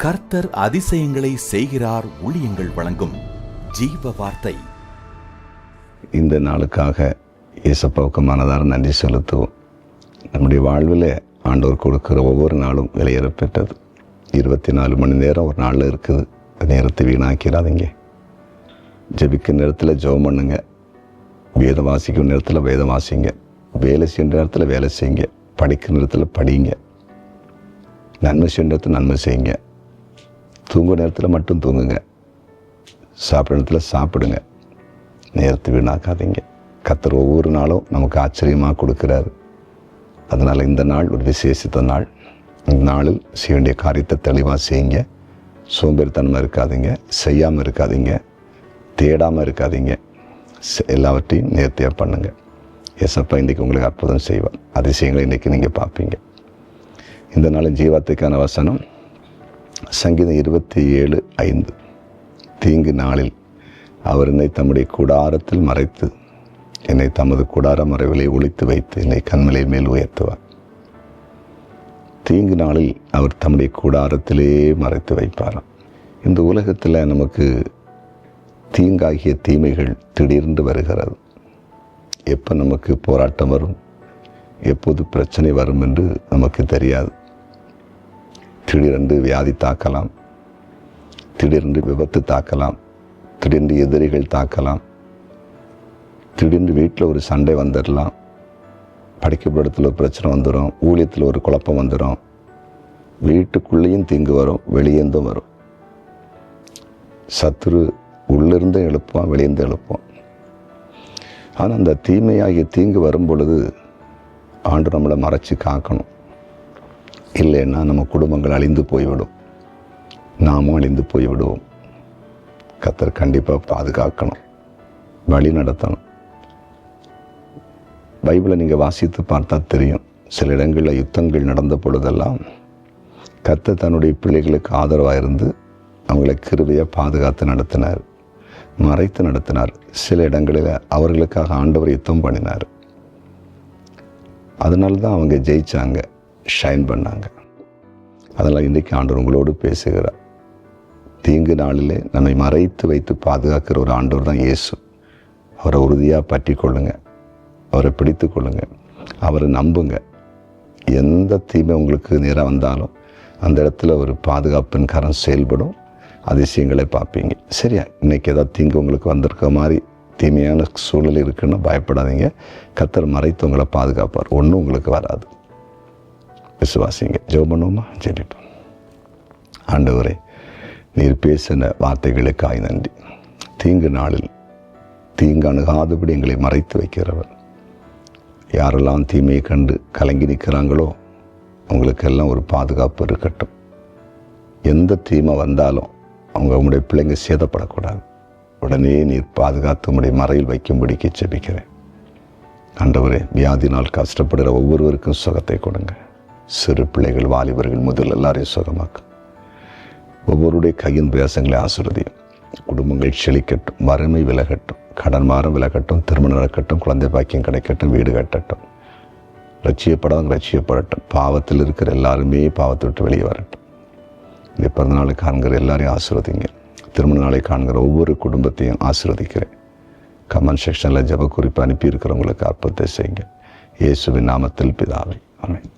கர்த்தர் அதிசயங்களை செய்கிறார் ஊழியங்கள் வழங்கும் ஜீவ வார்த்தை. இந்த நாளுக்காக இயேசப்பாவுக்கு மனதார நன்றி செலுத்துவோம். நம்முடைய வாழ்வில் ஆண்டவர் கொடுக்கிற ஒவ்வொரு நாளும் விலையேறப்பெற்றது. 24 மணி நேரம் ஒரு நாளில் இருக்குது. நேரத்தை வீணாக்கிறாதீங்க. ஜெபிக்கிற நேரத்தில் ஜெபம் பண்ணுங்க, வேதம் வாசிக்கிற நேரத்தில் வேதம் வாசிங்க, வேலை செய்கிற நேரத்தில் வேலை செய்யுங்க, படிக்கிற நேரத்தில் படிங்க, நன்மை செய்கிற நேரத்தில் நன்மை செய்யுங்க, தூங்குற நேரத்தில் மட்டும் தூங்குங்க, சாப்பிட்ற நேரத்தில் சாப்பிடுங்க. நேரத்தை வீணாக்காதீங்க. கர்த்தர் ஒவ்வொரு நாளும் நமக்கு ஆச்சரியமாக கொடுக்குறாரு. அதனால் இந்த நாள் ஒரு விசேஷித்த நாள். இந்த நாளில் செய்ய வேண்டிய காரியத்தை தெளிவாக செய்யுங்க. சோம்பேறித்தனமாக இருக்காதீங்க, செய்யாமல் இருக்காதீங்க, தேடாமல் இருக்காதீங்க. எல்லாவற்றையும் நேர்த்தியாக பண்ணுங்க. ஏசப்பா இன்றைக்கி உங்களுக்கு அற்புதம் செய்வார். அதிசயங்களை இன்றைக்கி நீங்கள் பார்ப்பீங்க. இந்த நாளின் ஜீவாத்துக்கான வசனம் சங்கீதம் 27:5. தீங்கு நாளில் அவர் என்னை தம்முடைய கூடாரத்தில் மறைத்து, என்னை தமது கூடார மறைவிலே ஒளித்து வைத்து, என்னை கண்மலை மேல் உயர்த்துவார். தீங்கு நாளில் அவர் தம்முடைய கூடாரத்திலே மறைத்து வைப்பாராம். இந்த உலகத்தில் நமக்கு தீங்காகிய தீமைகள் திடீர்ந்து வருகிறது. எப்போ நமக்கு போராட்டம் வரும், எப்போது பிரச்சனை வரும் என்று நமக்கு தெரியாது. திடீரென்று வியாதி தாக்கலாம், திடீரென்று விபத்து தாக்கலாம், திடீரென்று எதிரிகள் தாக்கலாம், திடீரென்று வீட்டில் ஒரு சண்டை வந்துடலாம், படிக்கிற இடத்துல ஒரு பிரச்சனை வந்துடும், ஊழியத்தில் ஒரு குழப்பம் வந்துடும், வீட்டுக்குள்ளேயும் தீங்கு வரும், வெளியேந்தும் வரும். சத்துரு உள்ளிருந்து எழுப்பான், வெளியேந்து எழுப்பான். ஆனால் அந்த தீமையாகிய தீங்கு வரும் பொழுது ஆண்டு நம்மளை மறைச்சி காக்கணும். இல்லைன்னா நம்ம குடும்பங்கள் அழிந்து போய்விடும், நாமும் அழிந்து போய்விடுவோம். கர்த்தர் கண்டிப்பாக பாதுகாக்கணும், வழி நடத்தணும். பைபிளை நீங்கள் வாசித்து பார்த்தா தெரியும். சில இடங்களில் யுத்தங்கள் நடந்த பொழுதெல்லாம் கர்த்தர் தன்னுடைய பிள்ளைகளுக்கு ஆதரவாக இருந்து அவங்களை கிருபையாக பாதுகாத்து நடத்தினார், மறைத்து நடத்தினார். சில இடங்களில் அவர்களுக்காக ஆண்டவர் யுத்தம் பண்ணினார். அதனால தான் அவங்க ஜெயித்தாங்க, ஷைன் பண்ணாங்க. அதனால் இன்றைக்கி ஆண்டவர் உங்களோடு பேசுகிறார். தீங்கு நாளிலே நம்மை மறைத்து வைத்து பாதுகாக்கிற ஒரு ஆண்டவர் தான் இயேசு. அவரை உறுதியாக பற்றி கொள்ளுங்க, அவரை பிடித்து கொள்ளுங்க, அவரை நம்புங்க. எந்த தீமை உங்களுக்கு நேராக வந்தாலும் அந்த இடத்துல ஒரு பாதுகாப்பின் கரம் செயல்படும். அதிசயங்களை பார்ப்பீங்க. சரியா? இன்றைக்கி ஏதாவது தீங்கு உங்களுக்கு வந்திருக்க மாதிரி தீமையான சூழல் இருக்குன்னா பயப்படாதீங்க. கர்த்தர் மறைத்து உங்களை பாதுகாப்பார். ஒன்றும் உங்களுக்கு வராது. விசுவாசிங்க. ஜெபம் பண்ணுவோமா? ஜெபிப்போம். ஆண்டவரே, நீர் பேசின வார்த்தைகளுக்காய் நன்றி. தீங்கு நாளில் தீங்கு அணுகாதபடி எங்களை மறைத்து வைக்கிறவர். யாரெல்லாம் தீமையை கண்டு கலங்கி நிற்கிறாங்களோ அவங்களுக்கெல்லாம் ஒரு பாதுகாப்பு இருக்கட்டும். எந்த தீமை வந்தாலும் அவங்க உங்களுடைய பிள்ளைங்க சேதப்படக்கூடாது. உடனே நீர் பாதுகாத்து உங்களுடைய மறையில் வைக்கும்படிக்கு ஜெபிக்கிறேன். ஆண்டவரே, வியாதினால் கஷ்டப்படுகிற ஒவ்வொருவருக்கும் சுகத்தை கொடுங்க. சிறு பிள்ளைகள், வாலிபர்கள் முதல் எல்லாரையும் சுகமாக்கும். ஒவ்வொருடைய கையின் பிரயாசங்களை ஆசீர்வதியும். குடும்பங்கள் செழிக்கட்டும், வறுமை விலகட்டும், கடன் பாரம் விலகட்டும், திருமணம் நடக்கட்டும், குழந்தை பாக்கியம் கிடைக்கட்டும், வீடு கட்டட்டும். ரட்சியப்படாதவங்க ரட்சியப்படட்டும். பாவத்தில் இருக்கிற எல்லாருமே பாவத்தை விட்டு வெளியே வரட்டும். இந்த பிறந்த நாளை காண்கிற எல்லாரையும் ஆசீர்வதிங்க. திருமண நாளை காண்கிற ஒவ்வொரு குடும்பத்தையும் ஆசீர்வதிக்கிறேன். கமெண்ட் செக்ஷனில் ஜெப குறிப்பு அனுப்பி இருக்கிறவங்களுக்கு அற்புதத்தை செய்யுங்க. இயேசுவின் நாமத்தில் பிதாவே, ஆமென்.